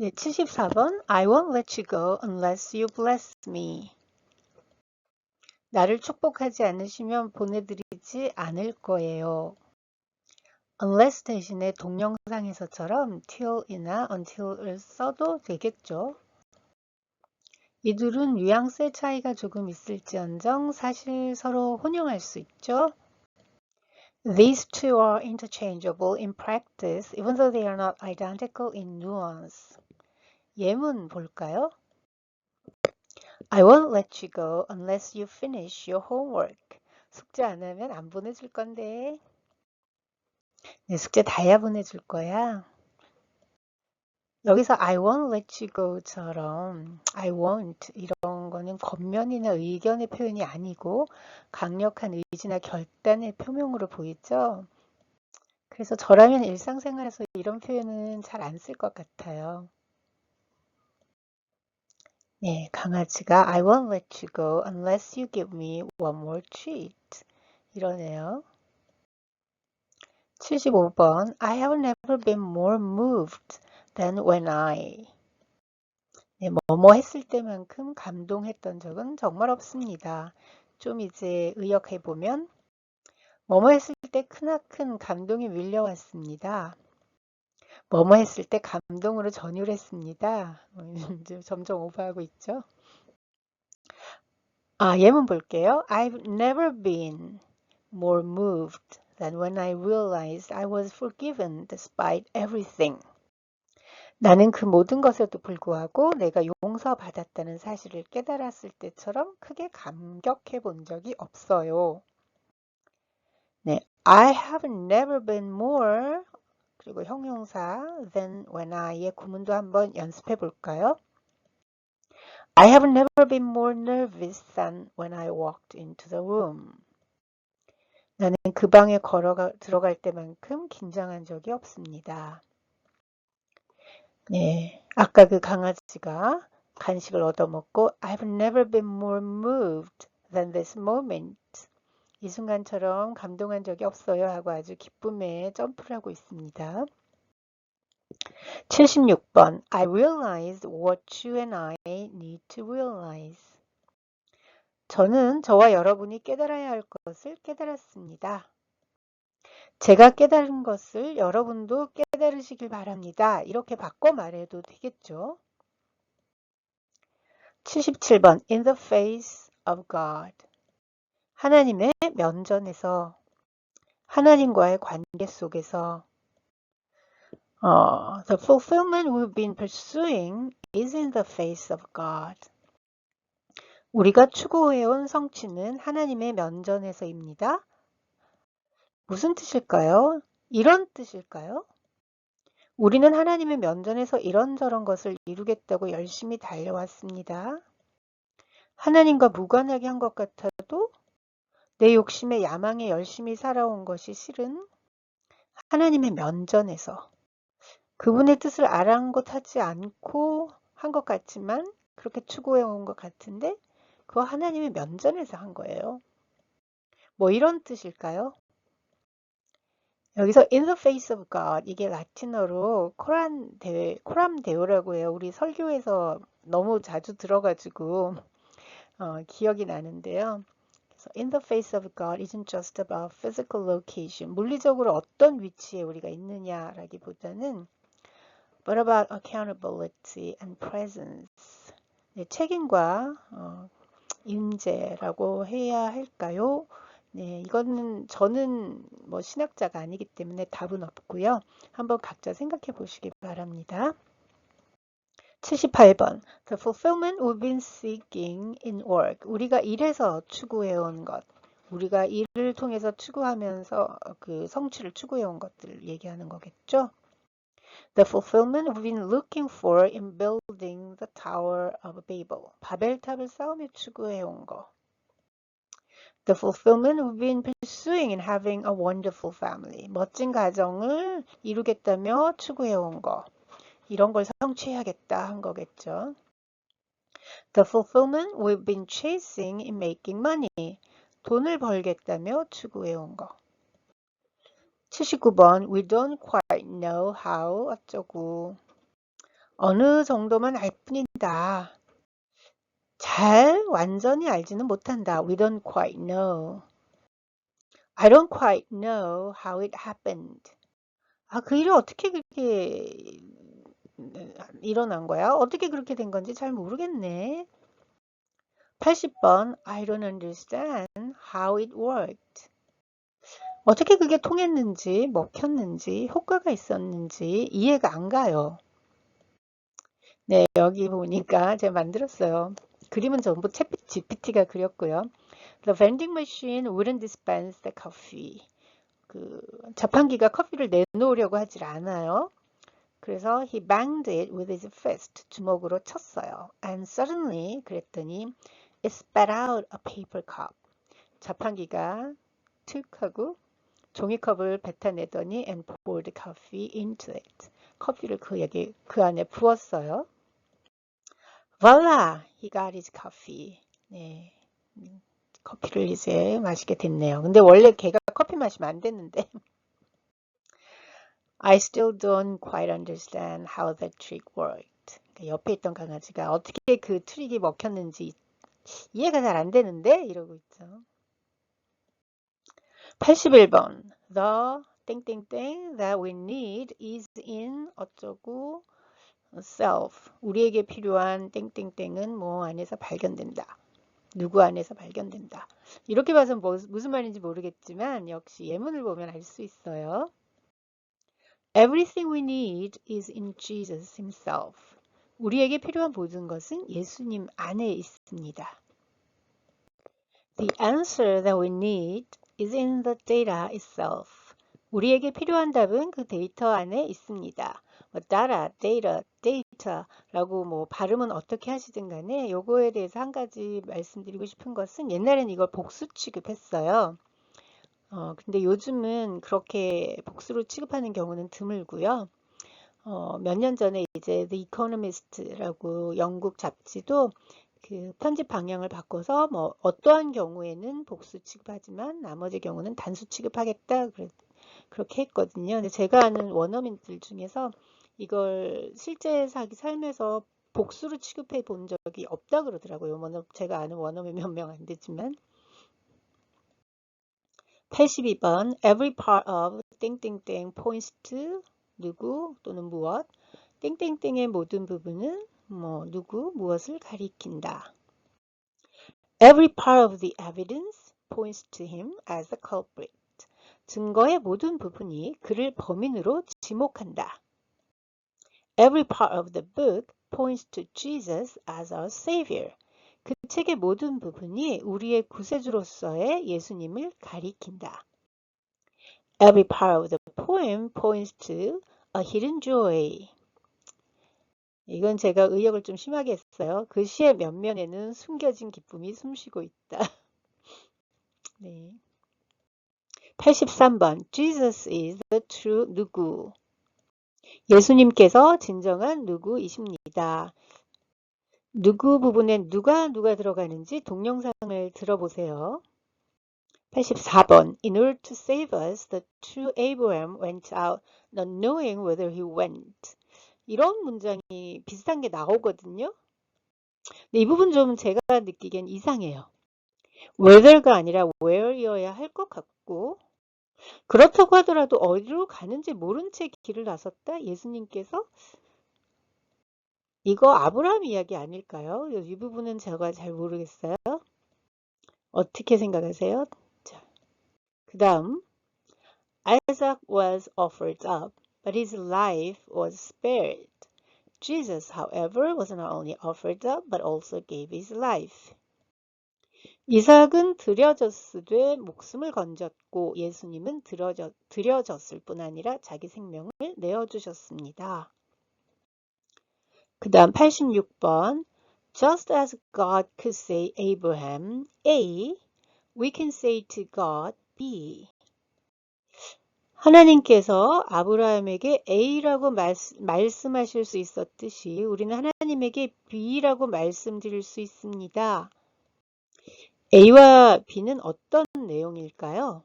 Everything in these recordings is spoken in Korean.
네, 74번. I won't let you go unless you bless me. 나를 축복하지 않으시면 보내드리지 않을 거예요. unless 대신에 동영상에서처럼 till이나 until을 써도 되겠죠. 이둘은 뉘앙스의 차이가 조금 있을지언정 사실 서로 혼용할 수 있죠. These two are interchangeable in practice, even though they are not identical in nuance. 예문 볼까요? I won't let you go unless you finish your homework. 숙제 안 하면 안 보내줄 건데. 네, 숙제 다 해야 보내줄 거야. 여기서 I won't let you go처럼 I won't 이런 거는 겉면이나 의견의 표현이 아니고 강력한 의지나 결단의 표명으로 보이죠. 그래서 저라면 일상생활에서 이런 표현은 잘 안 쓸 것 같아요. 네, 강아지가 I won't let you go unless you give me one more treat. 이러네요. 75번. I have never been more moved than when I. 네, 뭐뭐 했을 때만큼 감동했던 적은 정말 없습니다. 좀 이제 의역해 보면 뭐뭐 했을 때 크나큰 감동이 밀려왔습니다. 뭐뭐 했을 때 감동으로 전율했습니다. 이제 점점 오버하고 있죠. 예문 볼게요. I've never been more moved than when I realized I was forgiven despite everything. 나는 그 모든 것에도 불구하고 내가 용서받았다는 사실을 깨달았을 때처럼 크게 감격해 본 적이 없어요. 네, I have never been more 그리고 형용사 than when I의 구문도 한번 연습해 볼까요? I have never been more nervous than when I walked into the room. 나는 그 방에 들어갈 때만큼 긴장한 적이 없습니다. 네, 아까 그 강아지가 간식을 얻어먹고 I've never been more moved than this moment. 이 순간처럼 감동한 적이 없어요 하고 아주 기쁨에 점프를 하고 있습니다. 76번. I realized what you and I need to realize. 저는 저와 여러분이 깨달아야 할 것을 깨달았습니다. 제가 깨달은 것을 여러분도 깨달으시길 바랍니다. 이렇게 바꿔 말해도 되겠죠. 77번. In the face of God. 하나님의 면전에서, 하나님과의 관계 속에서 the fulfillment we've been pursuing is in the face of God. 우리가 추구해온 성취는 하나님의 면전에서입니다. 무슨 뜻일까요? 이런 뜻일까요? 우리는 하나님의 면전에서 이런저런 것을 이루겠다고 열심히 달려왔습니다. 하나님과 무관하게 한 것 같아도 내 욕심에 야망에 열심히 살아온 것이 실은 하나님의 면전에서 그분의 뜻을 아랑곳하지 않고 한 것 같지만 그렇게 추구해 온 것 같은데 그거 하나님의 면전에서 한 거예요. 뭐 이런 뜻일까요? 여기서 in the face of God 이게 라틴어로 코람 데오라고 해요. 우리 설교에서 너무 자주 들어가지고 기억이 나는데요. 그래서 in the face of God isn't just about physical location. 물리적으로 어떤 위치에 우리가 있느냐라기보다는 but about accountability and presence. 네, 책임과 임재라고 해야 할까요? 네, 이거는 저는 뭐 신학자가 아니기 때문에 답은 없고요. 한번 각자 생각해 보시기 바랍니다. 78번. The fulfillment we've been seeking in work. 우리가 일해서 추구해온 것. 우리가 일을 통해서 추구하면서 그 성취를 추구해온 것들을 얘기하는 거겠죠. The fulfillment we've been looking for in building the Tower of Babel. 바벨탑을 쌓으며 추구해온 것. The fulfillment we've been pursuing in having a wonderful family. 멋진 가정을 이루겠다며 추구해온 거. 이런 걸 성취해야겠다 한 거겠죠. The fulfillment we've been chasing in making money. 돈을 벌겠다며 추구해온 거. 79번. We don't quite know how 어쩌고. 어느 정도만 알 뿐이다. 완전히 알지는 못한다. We don't quite know. I don't quite know how it happened. 그 일이 어떻게 그렇게 일어난 거야? 어떻게 그렇게 된 건지 잘 모르겠네. 80번 I don't understand how it worked. 어떻게 그게 통했는지, 먹혔는지, 효과가 있었는지 이해가 안 가요. 네, 여기 보니까 제가 만들었어요. 그림은 전부 챗 GPT가 그렸고요. The vending machine wouldn't dispense the coffee. 그 자판기가 커피를 내놓으려고 하질 않아요. 그래서 he banged it with his fist. 주먹으로 쳤어요. And suddenly 그랬더니 it spat out a paper cup. 자판기가 툭 하고 종이컵을 뱉어내더니 and poured coffee into it. 커피를 그 안에 부었어요. Voila! He got his coffee. 네. 커피를 이제 마시게 됐네요. 근데 원래 걔가 커피 마시면 안 됐는데. I still don't quite understand how that trick worked. 옆에 있던 강아지가 어떻게 그 트릭이 먹혔는지 이해가 잘 안 되는데 이러고 있죠. 81번. The 땡땡땡 that we need is in 어쩌고 self. 우리에게 필요한 땡땡땡은 뭐 안에서 발견된다. 누구 안에서 발견된다. 이렇게 봐서 무슨 말인지 모르겠지만 역시 예문을 보면 알 수 있어요. Everything we need is in Jesus himself. 우리에게 필요한 모든 것은 예수님 안에 있습니다. The answer that we need is in the data itself. 우리에게 필요한 답은 그 데이터 안에 있습니다. data라고 뭐 발음은 어떻게 하시든 간에 요거에 대해서 한 가지 말씀드리고 싶은 것은 옛날엔 이걸 복수 취급했어요. 근데 요즘은 그렇게 복수로 취급하는 경우는 드물고요. 몇 년 전에 이제 The Economist라고 영국 잡지도 그 편집 방향을 바꿔서 뭐 어떠한 경우에는 복수 취급하지만 나머지 경우는 단수 취급하겠다 그렇게 했거든요. 근데 제가 아는 원어민들 중에서 이걸 실제 삶에서 복수로 취급해 본 적이 없다 그러더라고요. 제가 아는 원어민 몇 명 안 되지만. 82번 Every part of 땡땡땡 points to 누구 또는 무엇 땡땡땡의 모든 부분은 뭐 누구 무엇을 가리킨다. Every part of the evidence points to him as the culprit. 증거의 모든 부분이 그를 범인으로 지목한다. Every part of the book points to Jesus as our savior. 그 책의 모든 부분이 우리의 구세주로서의 예수님을 가리킨다. Every part of the poem points to a hidden joy. 이건 제가 의역을 좀 심하게 했어요. 그 시의 면면에는 숨겨진 기쁨이 숨쉬고 있다. 네. 83번 Jesus is the true 누구. 예수님께서 진정한 누구이십니다. 누구 부분에 누가 들어가는지 동영상을 들어보세요. 84번 In order to save us, the true Abraham went out, not knowing whether he went. 이런 문장이 비슷한 게 나오거든요. 근데 이 부분 좀 제가 느끼기엔 이상해요. whether가 아니라 where이어야 할 것 같고 그렇다고 하더라도 어디로 가는지 모른 채 길을 나섰다? 예수님께서? 이거 아브라함 이야기 아닐까요? 이 부분은 제가 잘 모르겠어요. 어떻게 생각하세요? 자, 그 다음 Isaac was offered up, but his life was spared. Jesus, however, was not only offered up, but also gave his life. 이삭은 드려졌으되 목숨을 건졌고 예수님은 드려졌을 뿐 아니라 자기 생명을 내어주셨습니다. 그 다음 86번 Just as God could say Abraham A, we can say to God B. 하나님께서 아브라함에게 A라고 말씀하실 수 있었듯이 우리는 하나님에게 B라고 말씀드릴 수 있습니다. A와 B는 어떤 내용일까요?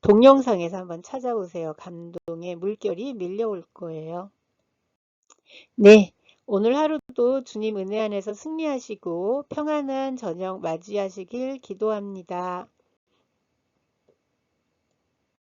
동영상에서 한번 찾아보세요. 감동의 물결이 밀려올 거예요. 네, 오늘 하루도 주님 은혜 안에서 승리하시고 평안한 저녁 맞이하시길 기도합니다.